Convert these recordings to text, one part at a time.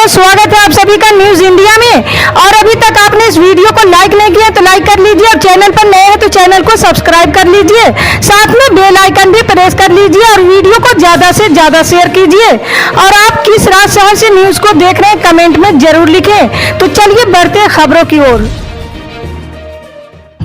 दोस्तों, स्वागत है आप सभी का न्यूज इंडिया में। और अभी तक आपने इस वीडियो को लाइक नहीं किया तो लाइक कर लीजिए, और चैनल पर नए हैं तो चैनल को सब्सक्राइब कर लीजिए, साथ में बेल आइकन भी प्रेस कर लीजिए और वीडियो को ज्यादा से ज्यादा शेयर कीजिए। और आप किस राज्य शहर से न्यूज को देख रहे हैं कमेंट में जरूर लिखें। तो चलिए बढ़ते हैं खबरों की ओर।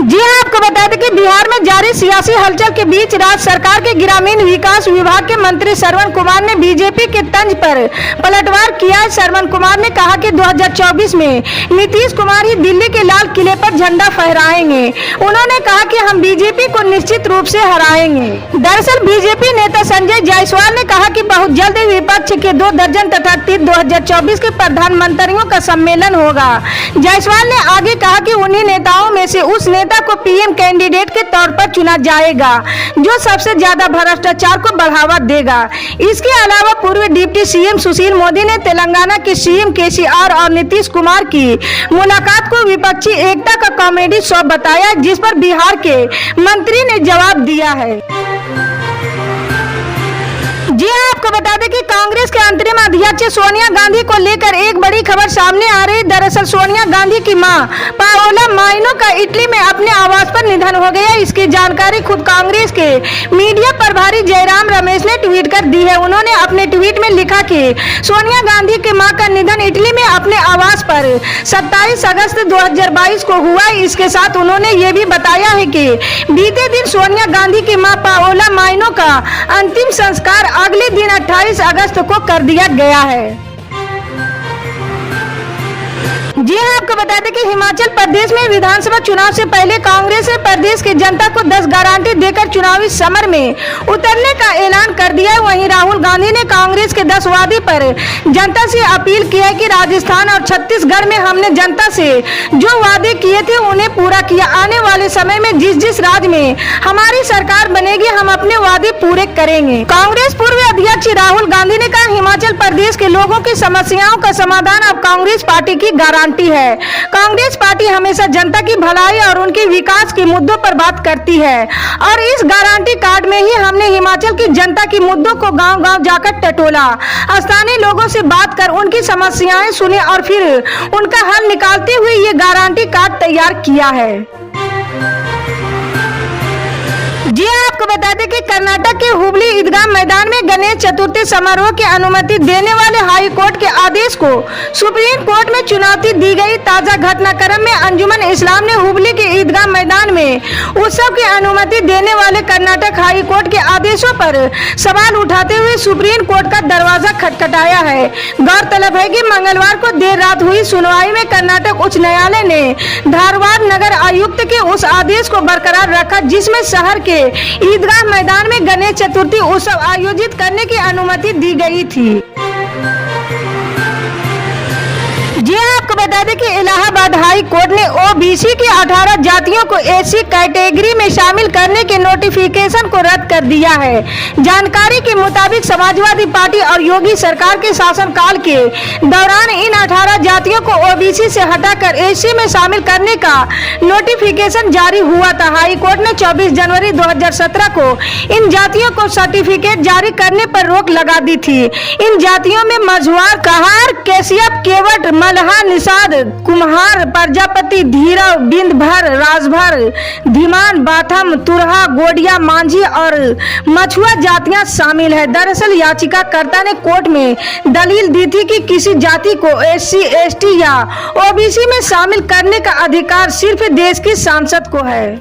जी हाँ, आपको बता दें कि बिहार में जारी सियासी हलचल के बीच राज्य सरकार के ग्रामीण विकास विभाग के मंत्री श्रवण कुमार ने बीजेपी के तंज पर पलटवार किया। श्रवण कुमार ने कहा कि 2024 में नीतीश कुमार ही दिल्ली के लाल किले पर झंडा फहराएंगे। उन्होंने कहा कि हम बीजेपी को निश्चित रूप से हराएंगे। दरअसल बीजेपी नेता संजय जायसवाल ने कहा कि बहुत जल्द ही विपक्ष के 2 दर्जन तथा 2024 के प्रधानमंत्रियों का सम्मेलन होगा। जायसवाल ने आगे कहा कि उन्हीं नेताओं में से उस नेता को पीएम कैंडिडेट के तौर पर चुना जाएगा जो सबसे ज्यादा भ्रष्टाचार को बढ़ावा देगा। इसके अलावा पूर्व डिप्टी सीएम सुशील मोदी ने तेलंगाना के सीएम केसीआर और नीतीश कुमार की मुलाकात को विपक्षी एकता का कॉमेडी शो बताया, जिस पर बिहार के मंत्री ने जवाब दिया है। जी हाँ, आपको बता दें कि कांग्रेस के अंतरिम अध्यक्ष सोनिया गांधी को लेकर एक बड़ी खबर सामने आ रही। दरअसल सोनिया गांधी की मां पाओला माइनो का इटली में अपने आवास पर निधन हो गया। इसकी जानकारी खुद कांग्रेस के मीडिया प्रभारी जयराम रमेश ने ट्वीट कर दी है। उन्होंने अपने ट्वीट में लिखा कि सोनिया गांधी की मां का निधन इटली में अपने आवास पर 27 अगस्त 2022 को हुआ। इसके साथ उन्होंने ये भी बताया है कि बीते दिन सोनिया गांधी की मां पाओला माइनो का अंतिम संस्कार अगले दिन 28 अगस्त को कर दिया गया है। जी हाँ, आपको बता दें कि हिमाचल प्रदेश में विधानसभा चुनाव से पहले कांग्रेस ने प्रदेश की जनता को 10 गारंटी देकर चुनावी समर में उतरने का ऐलान कर दिया है। वहीं राहुल गांधी ने कांग्रेस के 10 वादे पर जनता से अपील की है कि राजस्थान और छत्तीसगढ़ में हमने जनता से जो वादे किए थे उन्हें पूरा किया। आने वाले समय में जिस राज्य में हमारी सरकार बनेगी हम अपने वादे पूरे करेंगे। कांग्रेस पूर्व अध्यक्ष राहुल गांधी ने कहा, हिमाचल प्रदेश के लोगों की समस्याओं का समाधान अब कांग्रेस पार्टी की गारंटी है। कांग्रेस पार्टी हमेशा जनता की भलाई और उनके विकास के मुद्दों पर बात करती है और इस गारंटी कार्ड में ही हमने हिमाचल की जनता के मुद्दों को गांव-गांव जाकर टटोला, स्थानीय लोगों से बात कर उनकी समस्याएं सुनी और फिर उनका हल निकालते हुए ये गारंटी कार्ड तैयार किया है। जी हाँ, आपको बता दें कि कर्नाटक के हुबली ईदगाह मैदान में गणेश चतुर्थी समारोह की अनुमति देने वाले हाई कोर्ट के आदेश को सुप्रीम कोर्ट में चुनौती दी गई। ताजा घटनाक्रम में अंजुमन इस्लाम ने हुबली के ईदगाह मैदान में उत्सव की अनुमति देने वाले कर्नाटक हाई कोर्ट के आदेशों पर सवाल उठाते हुए सुप्रीम कोर्ट का दरवाजा खटखटाया है। गौरतलब है कि मंगलवार को देर रात हुई सुनवाई में कर्नाटक उच्च न्यायालय ने धारवाड़ नगर आयुक्त के उस आदेश को बरकरार रखा जिसमें शहर के ईदगाह मैदान में गणेश चतुर्थी उत्सव आयोजित करने की अनुमति दी गई थी। जी हाँ, आपको बता दें कि इलाहाबाद हाई कोर्ट ने ओबीसी की 18 जातियों को एससी कैटेगरी में शामिल करने के नोटिफिकेशन को रद्द कर दिया है। जानकारी के मुताबिक समाजवादी पार्टी और योगी सरकार के शासनकाल के दौरान इन 18 जातियों को ओबीसी से हटाकर एससी में शामिल करने का नोटिफिकेशन जारी हुआ था। हाई कोर्ट ने 24 जनवरी 2017 को इन जातियों को सर्टिफिकेट जारी करने पर रोक लगा दी थी। इन जातियों में मझुआर, कहार, कैसियप, केवट, मल्हा, निषाद, कुम्हार, प्रजापति, धीरव, बिंदभर, राजभर, धीमान, बाथम, तुरहा, गोडिया, मांझी और मछुआ जातियां शामिल है। दरअसल याचिकाकर्ता ने कोर्ट में दलील दी थी कि किसी जाति को एससी, एसटी या ओबीसी में शामिल करने का अधिकार सिर्फ देश की सांसद को है।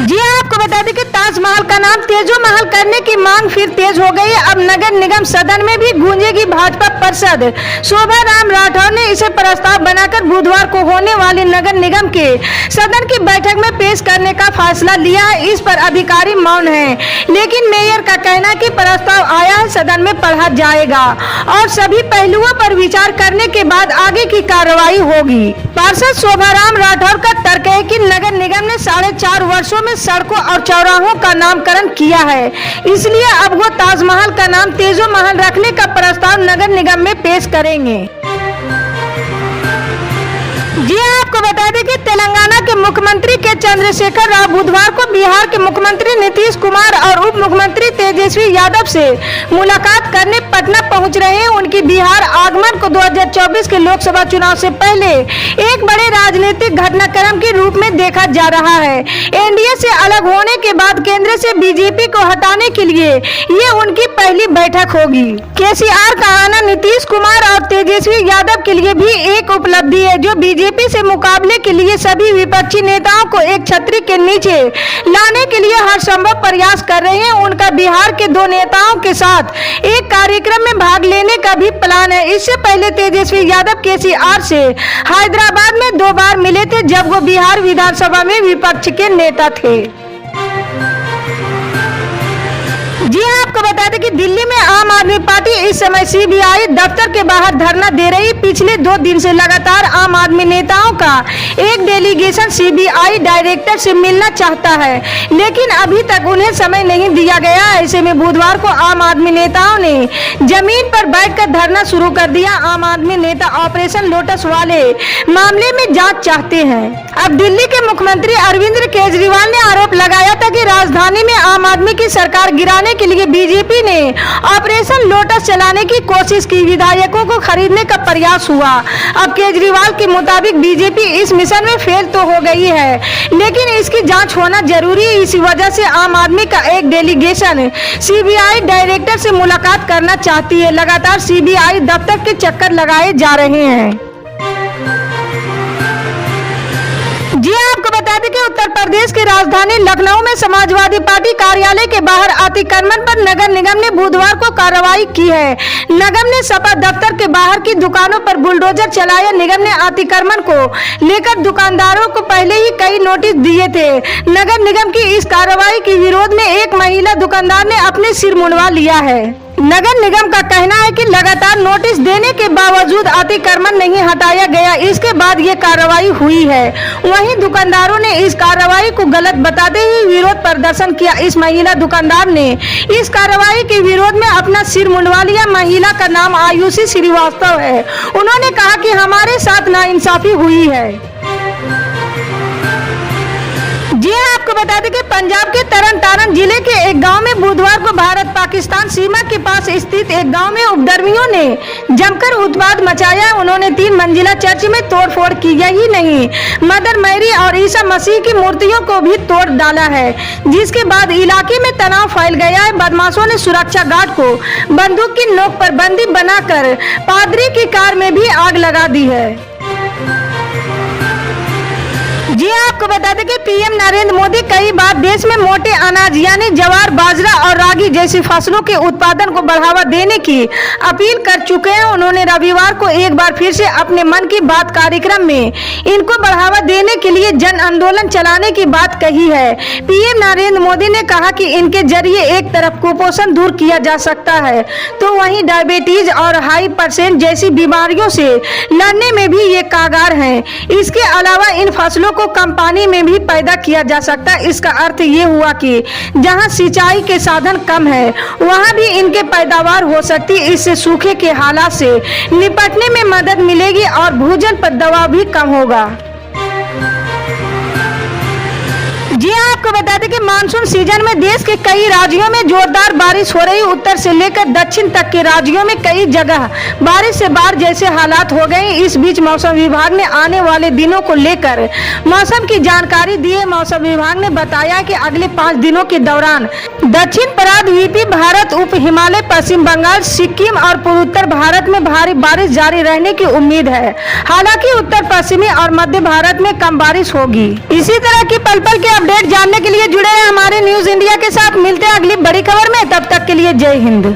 जी हाँ, आपको बता दें कि ताजमहल का नाम तेजो महल करने की मांग फिर तेज हो गई है। अब नगर निगम सदन में भी गूंजेगी भाजपा पार्षद शोभा राम राठौर ने इसे प्रस्ताव बनाकर बुधवार को होने वाली नगर निगम के सदन की बैठक में पेश करने का फैसला लिया है। इस पर अधिकारी मौन है, लेकिन मेयर का कहना है कि प्रस्ताव आया है, सदन में पढ़ा जाएगा और सभी पहलुओं पर विचार करने के बाद आगे की कार्रवाई होगी। पार्षद शोभा राम राठौर का तर्क है कि नगर निगम ने 4.5 वर्षों में सड़कों और चौराहों का नामकरण किया है, इसलिए अब वो ताजमहल का नाम तेजो महल रखने का प्रस्ताव नगर निगम में पेश करेंगे। जी हाँ, आपको बता दें कि तेलंगाना के मुख्यमंत्री के चंद्रशेखर राव बुधवार को बिहार के मुख्यमंत्री नीतीश कुमार और उप मुख्यमंत्री तेजस्वी यादव से मुलाकात करने पटना पहुंच रहे हैं। उनकी बिहार आगमन को 2024 के लोकसभा चुनाव से पहले एक बड़े राजनीतिक घटनाक्रम के रूप में देखा जा रहा है। एनडीए से अलग होने के बाद केंद्र से बीजेपी को हटाने के लिए ये उनकी पहली बैठक होगी। केसीआर का आना नीतीश कुमार और तेजस्वी यादव के लिए भी एक उपलब्धि है, जो बीजेपी से मुकाबले के लिए सभी विपक्षी नेताओं को एक छतरी के नीचे लाने के लिए हर संभव प्रयास कर रहे हैं। उनका बिहार के दो नेताओं के साथ एक कार्यक्रम में भाग लेने का भी प्लान है। इससे पहले तेजस्वी यादव केसीआर से हैदराबाद में 2 बार मिले थे, जब वो बिहार विधानसभा में विपक्ष के नेता थे। जी हाँ, आपको बता दें कि दिल्ली में आम आदमी पार्टी इस समय सीबीआई दफ्तर के बाहर धरना दे रही। पिछले 2 दिन से लगातार आम आदमी नेताओं का एक डेलीगेशन सीबीआई डायरेक्टर से मिलना चाहता है, लेकिन अभी तक उन्हें समय नहीं दिया गया। ऐसे में बुधवार को आम आदमी नेताओं ने जमीन पर बैठकर धरना शुरू कर दिया। आम आदमी नेता ऑपरेशन लोटस वाले मामले में जांच चाहते हैं। अब दिल्ली के मुख्यमंत्री अरविंद केजरीवाल ने आरोप लगाया था कि राजधानी में आम आदमी की सरकार गिराने के लिए बीजेपी ने ऑपरेशन लोटस चलाने की कोशिश की। विधायकों को खरीदने का प्रयास हुआ। अब केजरीवाल के मुताबिक बीजेपी इस मिशन में फेल तो हो गई है, लेकिन इसकी जांच होना जरूरी है। इसी वजह से आम आदमी का एक डेलीगेशन सीबीआई डायरेक्टर से मुलाकात करना चाहती है। लगातार सीबीआई दफ्तर के चक्कर लगाए जा रहे हैं। जी आपको बता दें कि उत्तर प्रदेश की राजधानी लखनऊ में समाजवादी पार्टी कार्यालय के बाहर अतिक्रमण पर नगर निगम ने बुधवार को कार्रवाई की है। निगम ने सपा दफ्तर के बाहर की दुकानों पर बुलडोजर चलाया। निगम ने अतिक्रमण को लेकर दुकानदारों को पहले ही कई नोटिस दिए थे। नगर निगम की इस कार्रवाई के विरोध में एक महिला दुकानदार ने अपने सिर मुंडवा लिया है। नगर निगम का कहना है कि लगातार नोटिस देने के बावजूद अतिक्रमण नहीं हटाया गया, इसके बाद ये कार्रवाई हुई है। वहीं दुकानदारों ने इस कार्रवाई को गलत बताते हुए विरोध प्रदर्शन किया। इस महिला दुकानदार ने इस कार्रवाई के विरोध में अपना सिर मुंडवा लिया। महिला का नाम आयुषी श्रीवास्तव है। उन्होंने कहा कि हमारे साथ नाइंसाफी हुई है। जी आपको बता दें कि पंजाब के तरन तारण जिले के एक गांव में बुधवार को भारत पाकिस्तान सीमा के पास स्थित एक गांव में उपद्रवियों ने जमकर उत्पात मचाया। उन्होंने 3 मंजिला चर्च में तोड़फोड़ की। यही नहीं, मदर मैरी और ईसा मसीह की मूर्तियों को भी तोड़ डाला है, जिसके बाद इलाके में तनाव फैल गया है। बदमाशों ने सुरक्षा गार्ड को बंदूक की नोक पर बंदी बनाकर पादरी की कार में भी आग लगा दी है। जी आपको बता दें कि पीएम नरेंद्र मोदी कई बार देश में मोटे अनाज यानी ज्वार, बाजरा और रागी जैसी फसलों के उत्पादन को बढ़ावा देने की अपील कर चुके हैं। उन्होंने रविवार को एक बार फिर से अपने मन की बात कार्यक्रम में इनको बढ़ावा देने के लिए जन आंदोलन चलाने की बात कही है। पीएम नरेंद्र मोदी ने कहा कि इनके जरिए एक तरफ कुपोषण दूर किया जा सकता है, तो वहीं डायबिटीज और हाइपरटेंशन जैसी बीमारियों से लड़ने में भी ये कारगर हैं। इसके अलावा इन फसलों को कम पानी में भी पैदा किया जा सकता है। इसका अर्थ ये हुआ कि जहां सिंचाई के साधन कम है, वहां भी इनके पैदावार हो सकती है। इससे सूखे के हालात से निपटने में मदद मिलेगी और भूजल पर दबाव भी कम होगा। जी आपको बता दें कि मानसून सीजन में देश के कई राज्यों में जोरदार बारिश हो रही। उत्तर से लेकर दक्षिण तक के राज्यों में कई जगह बारिश से बाढ़ जैसे हालात हो गए। इस बीच मौसम विभाग ने आने वाले दिनों को लेकर मौसम की जानकारी दी है। मौसम विभाग ने बताया कि अगले 5 दिनों के दौरान दक्षिण प्रांत यूपी, भारत, उप हिमालय, पश्चिम बंगाल, सिक्किम और पूर्वोत्तर भारत में भारी बारिश जारी रहने की उम्मीद है। हालांकि उत्तर पश्चिमी और मध्य भारत में कम बारिश होगी। इसी तरह की पल पल के अपडेट जानने के लिए जुड़े हैं हमारे न्यूज इंडिया के साथ। मिलते हैं अगली बड़ी खबर में, तब तक के लिए जय हिंद।